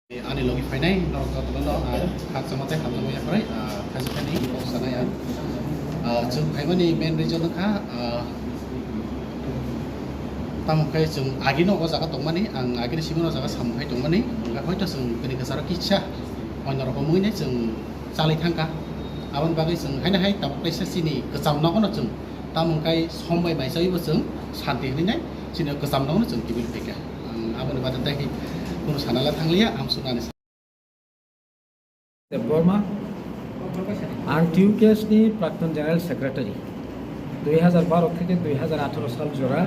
Ani logi fainai norok jotolo haksamate hamlamaya farai khajikani boksanaya chung phaimani main reason kha tamkai chung agino o jaga tongmani ang agini simono jaga samkhai tongmani ga hoito chung kini kasara kicha onno rokomui ne chung chalai thangka abon bagai chung haina hai tapai sini kecham nokono chung tamkai sombai maisai bo chung shanti hrinai sini kecham nokono chung tibil peka abon badai কোনো সানালা থাকলিয়া আম শুনানি Burma and TUCAS ni প্রাক্তন general secretary 2012 থেকে 2018 সাল জোড়া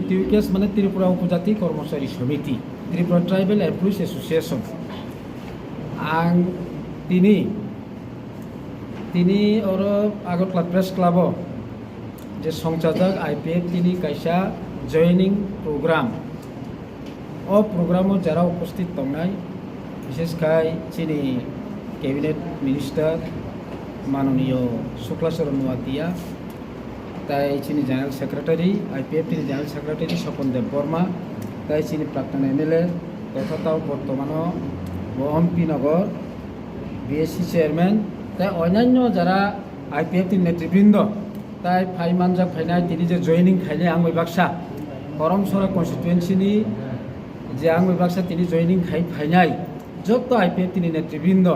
TUCAS মানে ত্রিপুরা উপজাতি কর্মচারী সমিতি ত্রিপুরা ট্রাইবেল এমপ্লয়িজ অ্যাসোসিয়েশন আং তিনি ওর আগরতলা প্রেস ক্লাব যে সংচালক IPF তিনি কাইসা জয়নিং প্রোগ্রাম ও প্রোগ্রামও যারা উপস্থিত তংনাই বিশেষকাই চিনি ক্যাবিনেট মিনিস্টার মাননীয় শুক্লাচরণ নোয়াতিয়া তাই চিনি জেনারেল সেক্রেটারি IPF তিনি জেনারেল সেক্রেটারি স্বপন দেব বর্মা তাই চিনি প্রাক্তন MLA তথা বর্তমানও OMP নগর BSC চেয়ারম্যান তাই অন্যান্য যারা IPF তিনি নেতৃবৃন্দ তাই ফাইমানজাক ফাইনাই তিনি যে জয়নিং খাইলে আংবাই বাক্সা করমসরা কনস্টিটুয়েন্সিনি যে আংবাই বাক্সা তিনি জয়নিং খাই ফাইনাই যত IPF তিনি নেতৃবৃন্দ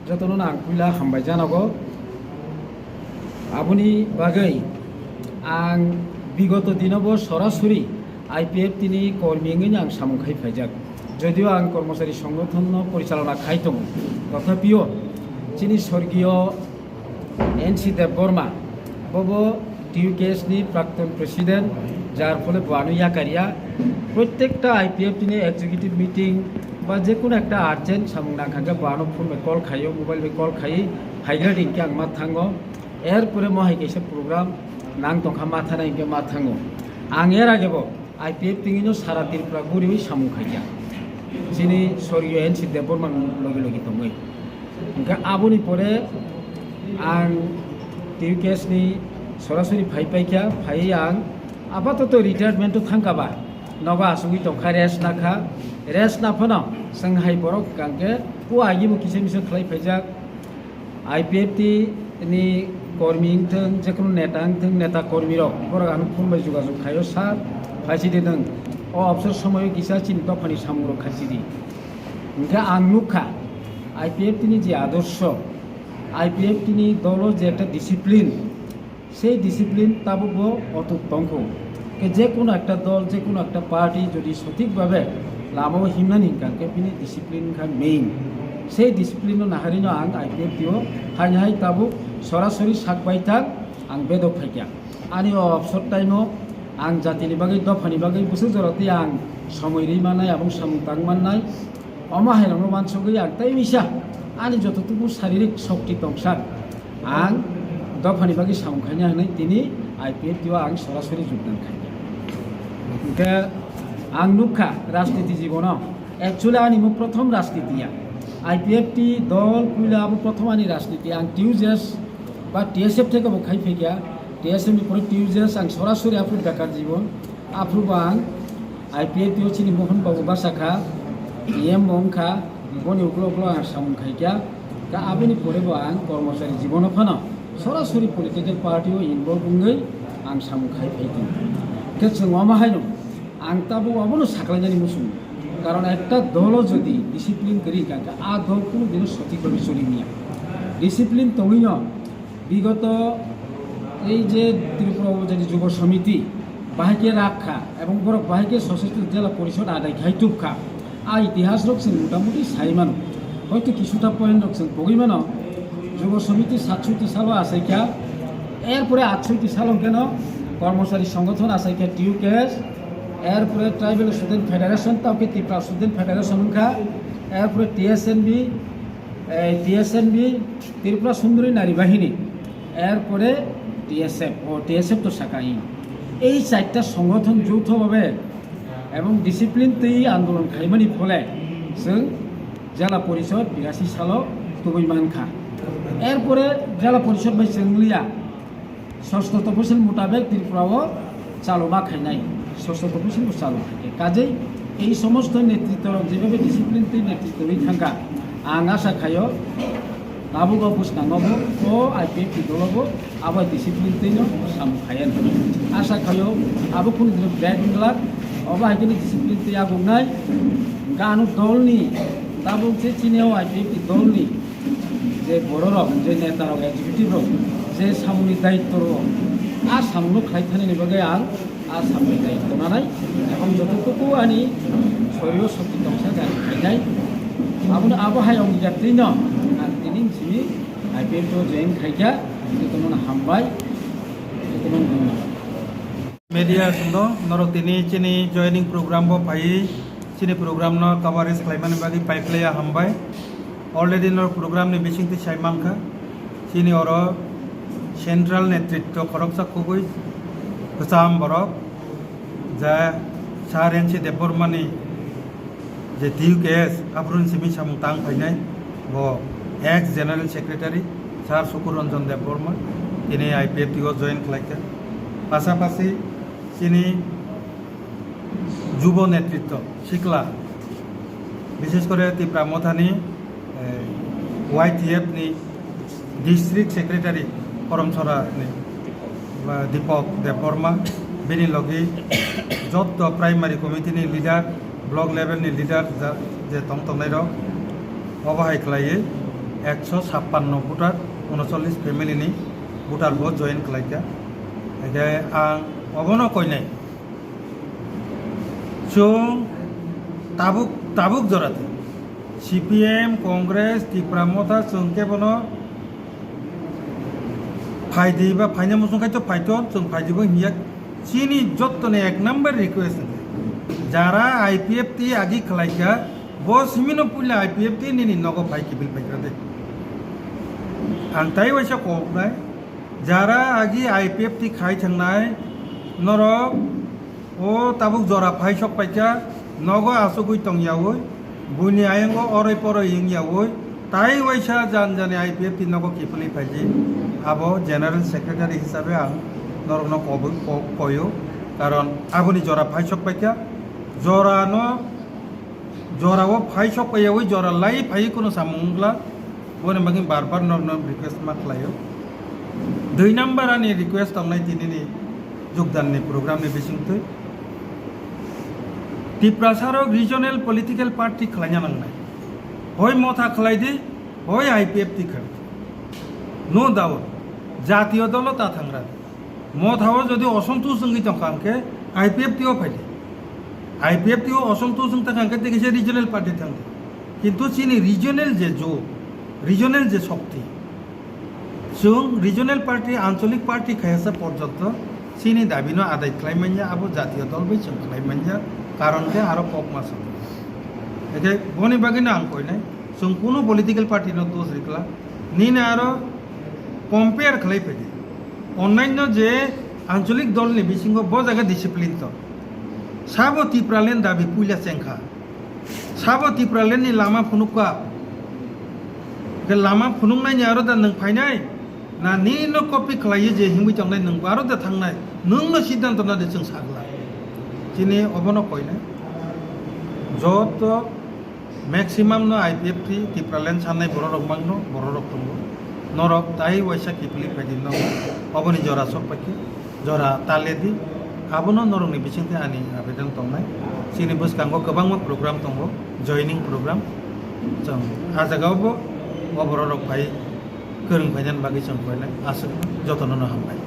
যত আংকুলা হামবাই জানাগো আপনি বাগৈ আং বিগত দিনবো সরাসরি IPF তিনি কর্মীঙ্গিনি আং সামুখাই ফাইজাক যদিও আং কর্মচারী সংগঠন পরিচালনা খাইতং তথাপিও চিনি স্বর্গীয় NC দেব বর্মা ববো TUCAS ni প্রাক্তন প্রেসিডেন্ট যার ফলে বানু ইয়াকারিয়া প্রত্যেকটা IPF তিনি এক্সিকিউটিভ মিটিং বা যে কোনো একটা আর্জেন্ট সামুং নাখাঙ্গা বানু ফোন কল খাইও মোবাইল কল খাই হাইগ্রা দিনকে আং মা থাঙ্গো এরপরে মহাই কেসে প্রোগ্রাম নাং তংখা মাথা নাইকে মা থাঙ্গো আং এর আগেব IPF তিনিনো সারা ত্রিপুরা ঘুরি সামুং খাইয়া যিনি স্বর্গীয় NC দেব বর্মার লগে লগে তঙ্গই আবনি পরে আং TUCAS ni সরাসরি ফাইপাইকা ফাই আং আপাতত রিটায়ারমেন্ট থাঙ্কাবা নবা আসুগি তংখা রেস না ফোন সংহাই বরক কাঙ্কে ও আগিবো কিসে মিসে খাই ফাইজাক IPF ni কর্মী থং যেকোনো নেতা কর্মী রক বড় আন ফোনবাই যোগাযোগ খাইও সার ফাইসি দেন ও অবসর সময় কিসা চিনি তফানি সামগ্র খাইছিদি ওকে আং নুখা IPF তিনি যে আদর্শ IPF তিনি দল যে একটা ডিসিপ্লিন সেই ডিসিপ্লিন তাবো অটুট তংখ যে কোনো একটা দল যে কোনো একটা পার্টি যদি সঠিকভাবে লামাও হিমনানি কাঙ্কে তিনি ডিসিপ্লিন খা মেইন সেই ডিসিপ্লিনও নাহারিনো আং IPF দিও হাই তাবো সরাসরি সাকবাই থাক আং বেদক ফাইকা আনি অবসর টাইমও আং জাতিনি বাগৈ দফানি বাগৈ বুসু জরতে আং সময় রিমানাই এবং সামুতাং মাননাই অমাহাইরানো মানসগৈ আং তাই মিশা আনি যতটুকু শারীরিক শক্তি তংসার আং দফানি বাকি সামখাইনা হনাই তিনি IPF দিও আং সরাসরি যোগদান খাইয়া ওকে আং নুখা রাজনীতি জীবন একচুয়ালি আনিমো প্রথম রাজনীতিয়া IPF টি দল কুইলা আবু প্রথম আনি রাজনীতি আং TUCAS বা TSF থেকে খাই ফেকিয়া TSF নি পরে TUCAS আং সরাসরি আফু বেকার জীবন আফু আং IPF দিও চিনি মোহন বাবু বাসাখা EM বংখা বনি উগ্র আং সামুং খাইয়া তা আবেনি পরেবো আং কর্মচারী জীবন ফানো সরাসরি পলিটিক্যাল পার্টিও ইনভলভ হই আং সামুং খাই ফাইতেন কে মাহাইনো আং তাবো আবনো সাকলাইনানি মুসুম কারণ একটা দলও যদি ডিসিপ্লিন করি কাকা আ দল কোনো দিনও সঠিকভাবে চলি নিয়া ডিসিপ্লিন তঙিন বিগত এই যে ত্রিপুরা উপজাতি যুব সমিতি বাহিকে রাখা এবং বড় বাহিকে সশস্ত্র জেলা পরিষদ আদায় খাইতুবখা ইতিহাস রকছেন মোটামুটি সাইমানো হয়তো কিছুটা পয়েন্ট রকছেন বগিমানো যুব সমিতি 67 সালও আসাইকা এরপরে 68 সালও কেন কর্মচারী সংগঠন আসাইকা TUCAS এরপরে ট্রাইবেল স্টুডেন্ট ফেডারেশন তাকে ত্রিপুরা স্টুডেন্ট ফেডারেশন খা এরপরে TSNB ত্রিপুরা সুন্দরী নারী বাহিনী এরপরে TSF তো শাখাই এই চারটা সংগঠন যৌথভাবে এবং ডিসিপ্লিন তৈ আন্দোলন খাইমানি ফলে जों জেলা পরিষদ 82 সালও তুবই মানখা এরপরে জেলা পরিষদ বাই চেংলিয়া ষষ্ঠ তফসিল মোতাবেক ত্রিপুরাও চালনা খাইনাই ষষ্ঠ তফসিল চালু থাকে কাজেই এই সমস্ত নেতৃত্ব যেভাবে ডিসিপ্লিন নেতৃত্ব থাকা आं आसा खायो लाबोगा बुसनांगबो ओ आईपीएफ दलबो आबा डिसिप्लिन तैनो सामखायन आसा खायो आबो कुन दिन ब्रेक लाग अबा हाइकनि डिसिप्लिन तै आगुनाय गानु दलनि दाबो जे चिनेव आईपीएफ दलनि जे बररक जे नेतारक एक्जिक्यूटिव जे सामनि दायित्व आ सामनो खायथानि बागै आं आ सामनि दायित्व नालाय এখন যতটুকু आनि शरीर शक्ति दंसा गानि खायनाय आबुन आबहायाव निजात्रिनो आं दिनै सिनि आईपीएफ तो जइन खायखा बेखौनो हामबाय बेखौनो बुंनो media sundo norok tini chini joining program bo pai chini program no coverage khlaiman bagi paiklaya hambai already nor program ni bising ti saimangkha chini oro central netritto khoroksa kubui kusam borok ja sarenchi debormani je DUKS abrun simi samtang phainai bo ex general secretary sar sukur ranjan deborma tini IPF to join khlaika পাশাপাশি তিনি যুব নেতৃত্ব শিকলা বিশেষ করে ত্রিপুরামথানি YTF ni district secretary Karamchhara বা দীপক দেববর্মা বেনি লগে যত প্রাইমারি কমিটিনি লিডার ব্লক লেভেলনি লিডার যে তংতংনাই রক অবহাই খালাयै 156 ভোটার 39 ফ্যামিলিनि ভোটার ভোট জয়েন खालायखा आं अबनो कयनाय जों ताबुक जराते CPM कांग्रेस त्रिपुरामथा जों केबनो फायदे बा फायना मुसुंखाय तो फायतो जों फायदिबो हिया चीनी जत्तने एक नंबर रिक्वेस्ट जारा IPF ती आगि खालायखा बो सिमिनो पुला IPF ती नि नगो फाय किबिल फायग्रादे आं ताय वैसा कोबनाय যারা আগে IPF টি খাই থাকনাই নরক ও তাবুক জরা ফাই সব পাইকা নগ আসুগুই টংয়াওই বুনি আয়ঙ্গ অরই পরই ইংয়াওই তাই ওইসা জান জানে IPF টি নগ কিফলি ফাইজি আবো জেনারেল সেক্রেটারি হিসাবে আং নরক ন কয়ো কারণ আবনি জরা ফাই সব পাইকা জরাও ফাই সব পাইয়াওই জরা লাই ফাই কোনো সামুংলা বনে বাকি বারবার নর রিকোয়েস্ট মাখলাयो 2 नम्बर आनी रिक्वेस्ट तंगनाय दिनैनि योगदाननि प्रग्रामनि बिसिंथै त्रिपुरासाराव रिजनल पलिटिकल पार्टी खालायना नांनाय हय मथा खालायदि हय IPF ति खालाय नो डाउट जातीय दल ता थांग्रा मथाव जदि असंतोष जोंनि तंखांके IPF तिओ फायदे IPF तिओ असंतोष जों तंखांके देखिसे रिजनल पार्टी थांगे किन्तु चिनि रिजनल जे जो रिजनल जे शक्ति जों रिजनल पार्टी आंचलिक पार्टी खायसा पर्यंत चीनी दाबिनो आदाय खालायमानिया आबो जातीय दल बै जों खालायमानिया कारण के आरो पक मास एके बनि बागिनो आं कयनाय जों कुनो पलिटिकल पार्टी न दोष रिकला निने आरो कम्पेयर खालायफैदे अन्यान्य जे आंचलिक दलनि बिसिङाव ब जायगा डिसिप्लिन तो साबो त्रिपुरालेण्ड दाबि पुइला चेंखा साबो त्रिपुरालेण्डनि लामा फुनुका के लामा फुनुंनायनि आरो दा नों फायनाय ना नीनो कपि खालायो जे हिंबि थांनाय नों आरो दा थांनाय नोंनो सिद्धांत ना दे जों सागला दिनै अबनो कयनाय जत मैक्सिमाम नो IPF टी त्रिपुरालेण्ड साननाय बररक मांगनो बररक दंगो नरक ताई वैसा किपलि फायदि न अबनि जरा सब पाखि जरा तालेदि आबनो नरकनि बिसिंथे आनि आबेदन तंनाय सिनि बुसकांगो गोबां प्रग्राम दंगो जॉइनिंग प्रग्राम जों आजागावबो अबररक फाय गोरों फायनान बागै जों कयनाय आसो जतन हामबाय।